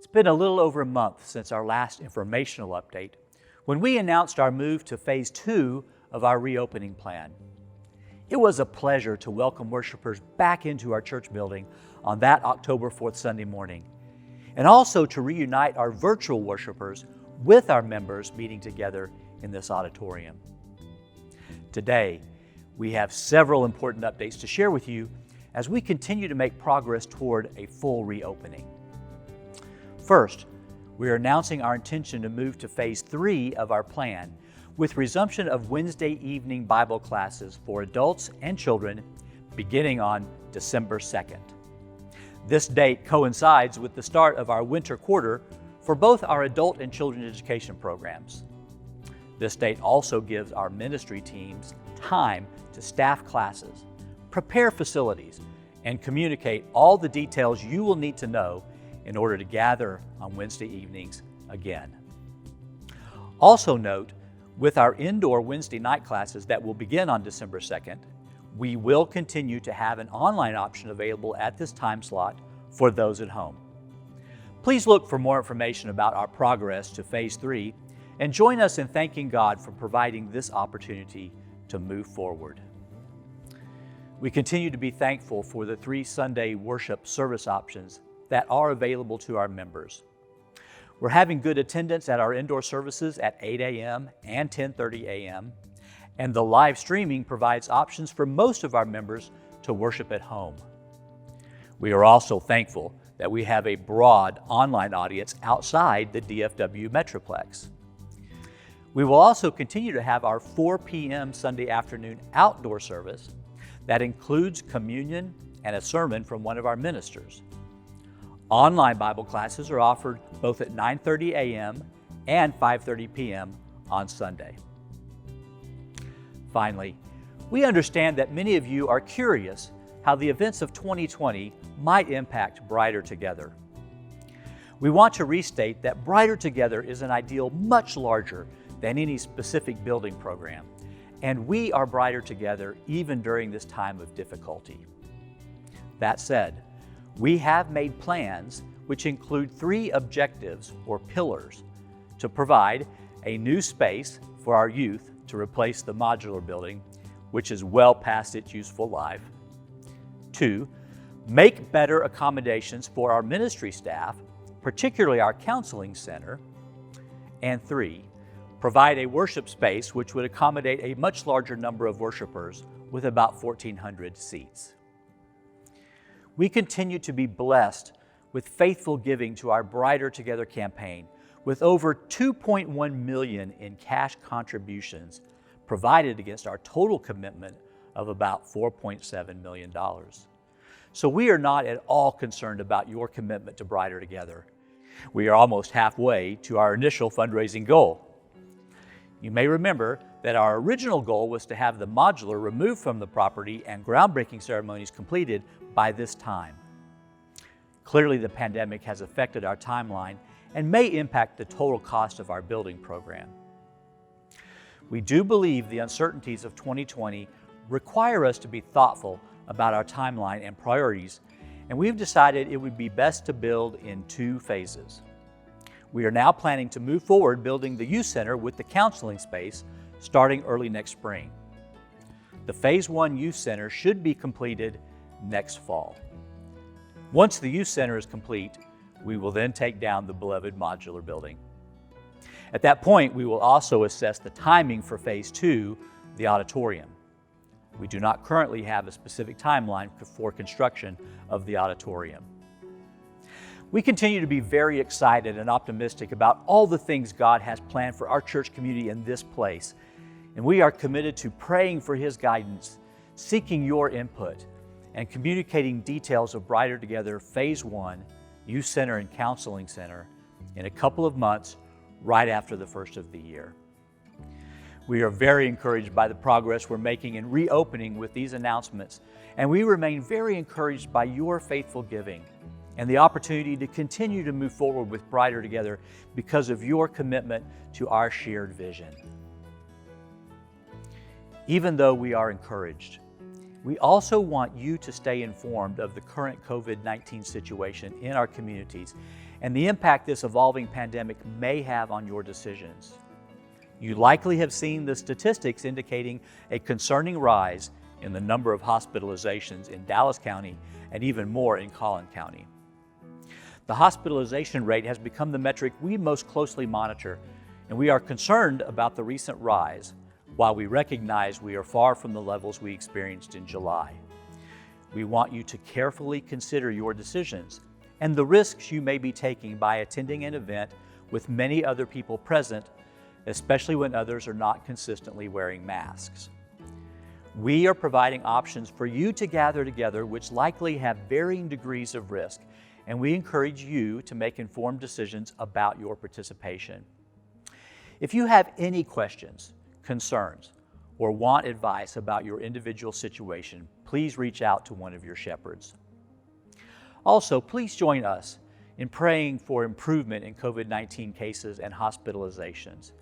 It's been a little over a month since our last informational update, when we announced our move to Phase 2 of our reopening plan. It was a pleasure to welcome worshipers back into our church building on that October 4th Sunday morning, and also to reunite our virtual worshipers with our members meeting together in this auditorium. Today, we have several important updates to share with you as we continue to make progress toward a full reopening. First, we are announcing our intention to move to Phase 3 of our plan, with resumption of Wednesday evening Bible classes for adults and children beginning on December 2nd. This date coincides with the start of our winter quarter for both our adult and children's education programs. This date also gives our ministry teams time to staff classes, prepare facilities, and communicate all the details you will need to know in order to gather on Wednesday evenings again. Also note, with our indoor Wednesday night classes that will begin on December 2nd, we will continue to have an online option available at this time slot for those at home. Please look for more information about our progress to Phase 3 and join us in thanking God for providing this opportunity to move forward. We continue to be thankful for the 3 Sunday worship service options that are available to our members. We're having good attendance at our indoor services at 8 a.m. and 10:30 a.m., and the live streaming provides options for most of our members to worship at home. We are also thankful that we have a broad online audience outside the DFW Metroplex. We will also continue to have our 4 p.m. Sunday afternoon outdoor service that includes communion and a sermon from one of our ministers. Online Bible classes are offered both at 9:30 a.m. and 5:30 p.m. on Sunday. Finally, we understand that many of you are curious how the events of 2020 might impact Brighter Together. We want to restate that Brighter Together is an ideal much larger than any specific building program, and we are brighter together even during this time of difficulty. That said, we have made plans which include 3 objectives or pillars to provide a new space for our youth to replace the modular building, which is well past its useful life. 2, make better accommodations for our ministry staff, particularly our counseling center. And 3, provide a worship space which would accommodate a much larger number of worshipers with about 1,400 seats. We continue to be blessed with faithful giving to our Brighter Together campaign, with over $2.1 million in cash contributions provided against our total commitment of about $4.7 million. So we are not at all concerned about your commitment to Brighter Together. We are almost halfway to our initial fundraising goal. You may remember that our original goal was to have the modular removed from the property and groundbreaking ceremonies completed by this time. Clearly, the pandemic has affected our timeline and may impact the total cost of our building program. We do believe the uncertainties of 2020 require us to be thoughtful about our timeline and priorities, and we've decided it would be best to build in 2 phases. We are now planning to move forward building the youth center with the counseling space starting early next spring. The Phase 1 youth center should be completed next fall. Once the youth center is complete, we will then take down the beloved modular building. At that point, we will also assess the timing for Phase 2, the auditorium. We do not currently have a specific timeline for construction of the auditorium. We continue to be very excited and optimistic about all the things God has planned for our church community in this place, and we are committed to praying for His guidance, seeking your input, and communicating details of Brighter Together Phase 1, Youth Center and Counseling Center in a couple of months right after the first of the year. We are very encouraged by the progress we're making in reopening with these announcements, and we remain very encouraged by your faithful giving and the opportunity to continue to move forward with Brighter Together because of your commitment to our shared vision. Even though we are encouraged, we also want you to stay informed of the current COVID-19 situation in our communities and the impact this evolving pandemic may have on your decisions. You likely have seen the statistics indicating a concerning rise in the number of hospitalizations in Dallas County and even more in Collin County. The hospitalization rate has become the metric we most closely monitor, and we are concerned about the recent rise, while we recognize we are far from the levels we experienced in July. We want you to carefully consider your decisions and the risks you may be taking by attending an event with many other people present, especially when others are not consistently wearing masks. We are providing options for you to gather together which likely have varying degrees of risk, and we encourage you to make informed decisions about your participation. If you have any questions, concerns, or want advice about your individual situation, please reach out to one of your shepherds. Also, please join us in praying for improvement in COVID-19 cases and hospitalizations,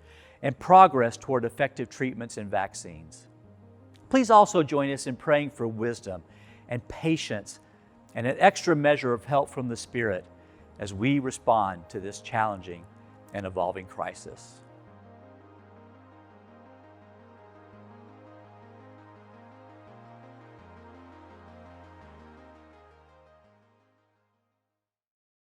and progress toward effective treatments and vaccines. Please also join us in praying for wisdom and patience and an extra measure of help from the Spirit as we respond to this challenging and evolving crisis.